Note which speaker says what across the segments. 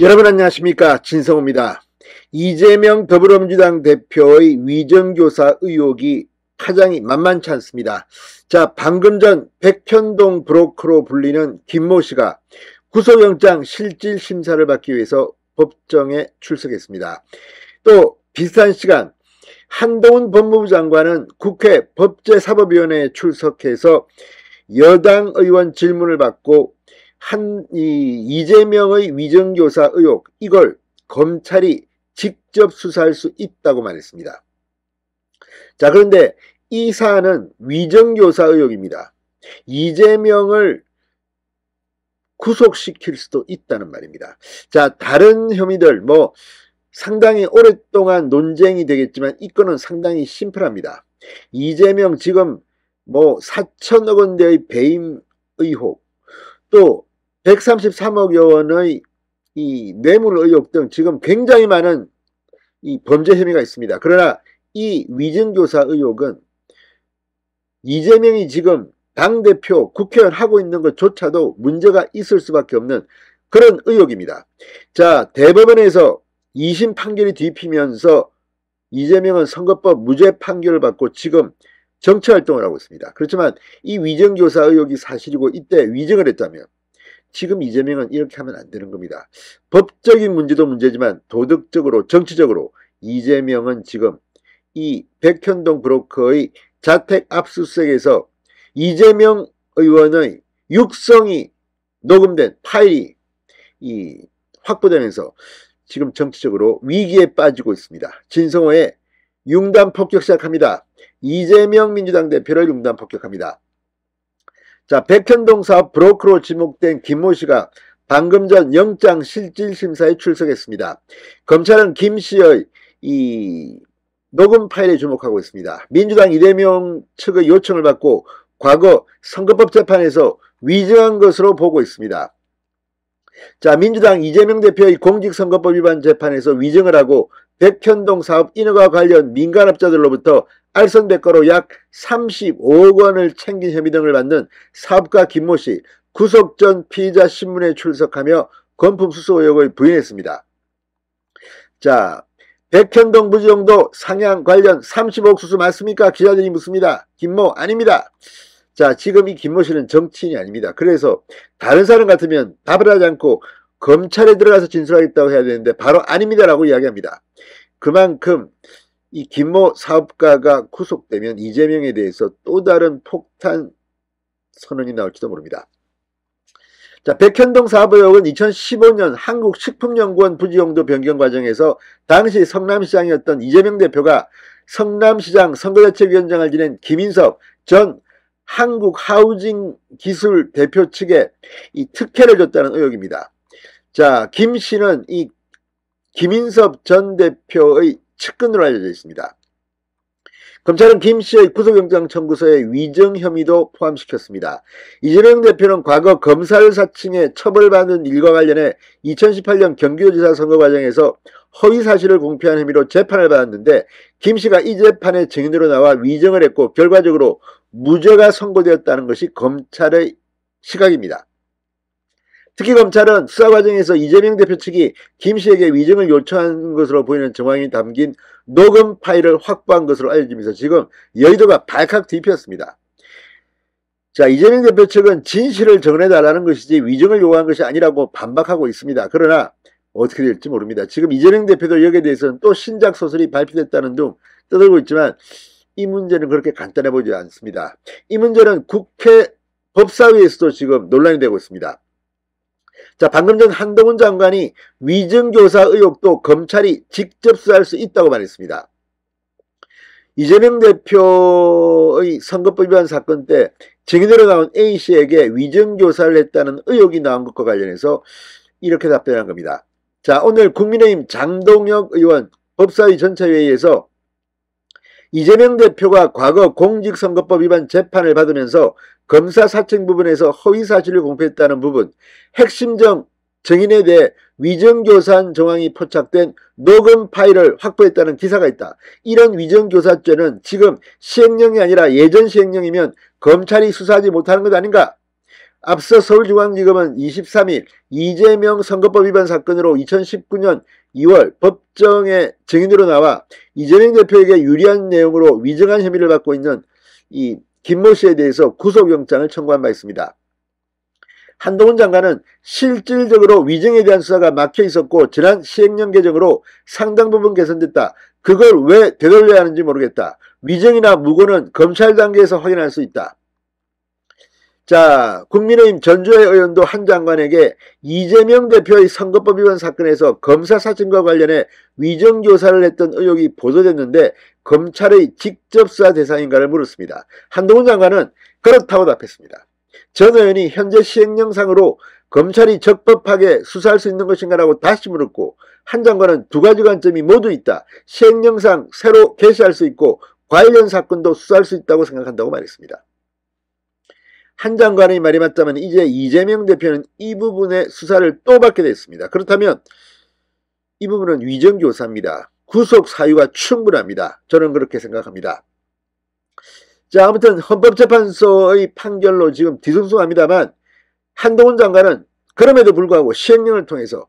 Speaker 1: 여러분 안녕하십니까, 진성호입니다. 이재명 더불어민주당 대표의 위정교사 의혹이 파장이 만만치 않습니다. 자, 방금 전 백현동 브로커로 불리는 김모 씨가 구속영장 실질 심사를 받기 위해서 법정에 출석했습니다. 또 비슷한 시간 한동훈 법무부 장관은 국회 법제사법위원회에 출석해서 여당 의원 질문을 받고 이재명의 위정교사 의혹, 이걸 검찰이 직접 수사할 수 있다고 말했습니다. 자, 그런데 이 사안은 위정교사 의혹입니다. 이재명을 구속시킬 수도 있다는 말입니다. 자, 다른 혐의들 상당히 오랫동안 논쟁이 되겠지만 이 건은 상당히 심플합니다. 이재명 지금 4천억 원대의 배임 의혹, 또 133억여 원의 이 뇌물 의혹 등 지금 굉장히 많은 이 범죄 혐의가 있습니다. 그러나 이 위정교사 의혹은 이재명이 지금 당대표 국회의원 하고 있는 것조차도 문제가 있을 수밖에 없는 그런 의혹입니다. 자, 대법원에서 2심 판결이 뒤피면서 이재명은 선거법 무죄 판결을 받고 지금 정치활동을 하고 있습니다. 그렇지만 이 위정교사 의혹이 사실이고 이때 위정을 했다면 지금 이재명은 이렇게 하면 안 되는 겁니다. 법적인 문제도 문제지만 도덕적으로 정치적으로 이재명은 지금 이 백현동 브로커의 자택 압수수색에서 이재명 의원의 육성이 녹음된 파일이 확보되면서 지금 정치적으로 위기에 빠지고 있습니다. 진성호의 융단 폭격 시작합니다. 이재명 민주당 대표를 융단 폭격합니다. 자, 백현동 사업 브로커로 지목된 김모 씨가 방금 전 영장 실질심사에 출석했습니다. 검찰은 김 씨의 이 녹음 파일에 주목하고 있습니다. 민주당 이재명 측의 요청을 받고 과거 선거법 재판에서 위증한 것으로 보고 있습니다. 자, 민주당 이재명 대표의 공직선거법 위반 재판에서 위증을 하고 백현동 사업 인허가 관련 민간업자들로부터 알선대가로 약 35억 원을 챙긴 혐의 등을 받는 사업가 김모 씨, 구속 전 피의자 신문에 출석하며 건품 수수 의혹을 부인했습니다. 자, 백현동 부지정도 상향 관련 30억 수수 맞습니까? 기자들이 묻습니다. 김모 아닙니다. 자, 지금 이 김모 씨는 정치인이 아닙니다. 그래서 다른 사람 같으면 답을 하지 않고 검찰에 들어가서 진술하겠다고 해야 되는데 바로 아닙니다라고 이야기합니다. 그만큼 이 김모 사업가가 구속되면 이재명에 대해서 또 다른 폭탄 선언이 나올지도 모릅니다. 자, 백현동 사업 의혹은 2015년 한국식품연구원 부지용도 변경 과정에서 당시 성남시장이었던 이재명 대표가 성남시장 선거대책위원장을 지낸 김인섭 전 한국하우징기술 대표 측에 이 특혜를 줬다는 의혹입니다. 자, 김 씨는 이 김인섭 전 대표의 측근으로 알려져 있습니다. 검찰은 김 씨의 구속영장 청구서에 위정 혐의도 포함시켰습니다. 이재명 대표는 과거 검찰 사칭에 처벌받은 일과 관련해 2018년 경기도지사 선거 과정에서 허위사실을 공표한 혐의로 재판을 받았는데 김 씨가 이 재판에 증인으로 나와 위정을 했고 결과적으로 무죄가 선고되었다는 것이 검찰의 시각입니다. 특히 검찰은 수사 과정에서 이재명 대표 측이 김 씨에게 위증을 요청한 것으로 보이는 정황이 담긴 녹음 파일을 확보한 것으로 알려지면서 지금 여의도가 발칵 뒤피었습니다. 자, 이재명 대표 측은 진실을 정해달라는 것이지 위증을 요구한 것이 아니라고 반박하고 있습니다. 그러나 어떻게 될지 모릅니다. 지금 이재명 대표도 여기에 대해서는 또 신작 소설이 발표됐다는 등 떠들고 있지만 이 문제는 그렇게 간단해 보이지 않습니다. 이 문제는 국회 법사위에서도 지금 논란이 되고 있습니다. 자, 방금 전 한동훈 장관이 위정교사 의혹도 검찰이 직접 수사할 수 있다고 말했습니다. 이재명 대표의 선거법 위반 사건 때 증인으로 나온 A씨에게 위정교사를 했다는 의혹이 나온 것과 관련해서 이렇게 답변한 겁니다. 자, 오늘 국민의힘 장동혁 의원 법사위 전체회의에서 이재명 대표가 과거 공직선거법 위반 재판을 받으면서 검사 사칭 부분에서 허위사실을 공표했다는 부분, 핵심적 증인에 대해 위정교사한 정황이 포착된 녹음 파일을 확보했다는 기사가 있다. 이런 위정교사죄는 지금 시행령이 아니라 예전 시행령이면 검찰이 수사하지 못하는 것 아닌가? 앞서 서울중앙지검은 23일 이재명 선거법 위반 사건으로 2019년 2월 법정에 증인으로 나와 이재명 대표에게 유리한 내용으로 위증한 혐의를 받고 있는 이 김모 씨에 대해서 구속영장을 청구한 바 있습니다. 한동훈 장관은 실질적으로 위증에 대한 수사가 막혀 있었고 지난 시행령 개정으로 상당 부분 개선됐다. 그걸 왜 되돌려야 하는지 모르겠다. 위증이나 무고는 검찰 단계에서 확인할 수 있다. 자, 국민의힘 전주의 의원도 한 장관에게 이재명 대표의 선거법 위반 사건에서 검사 사진과 관련해 위정교사를 했던 의혹이 보도됐는데 검찰의 직접 수사 대상인가를 물었습니다. 한동훈 장관은 그렇다고 답했습니다. 전 의원이 현재 시행령상으로 검찰이 적법하게 수사할 수 있는 것인가라고 다시 물었고 한 장관은 두 가지 관점이 모두 있다. 시행령상 새로 개시할 수 있고 관련 사건도 수사할 수 있다고 생각한다고 말했습니다. 한 장관의 말이 맞다면 이제 이재명 대표는 이 부분의 수사를 또 받게 됐습니다. 그렇다면 이 부분은 위정교사입니다. 구속 사유가 충분합니다. 저는 그렇게 생각합니다. 자, 아무튼 헌법재판소의 판결로 지금 뒤숭숭합니다만 한동훈 장관은 그럼에도 불구하고 시행령을 통해서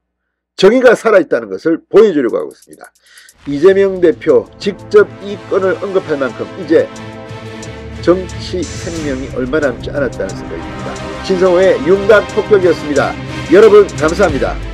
Speaker 1: 정의가 살아있다는 것을 보여주려고 하고 있습니다. 이재명 대표 직접 이 건을 언급할 만큼 이제 정치 생명이 얼마 남지 않았다는 생각이 듭니다. 신성호의 윤곽 폭격이었습니다. 여러분 감사합니다.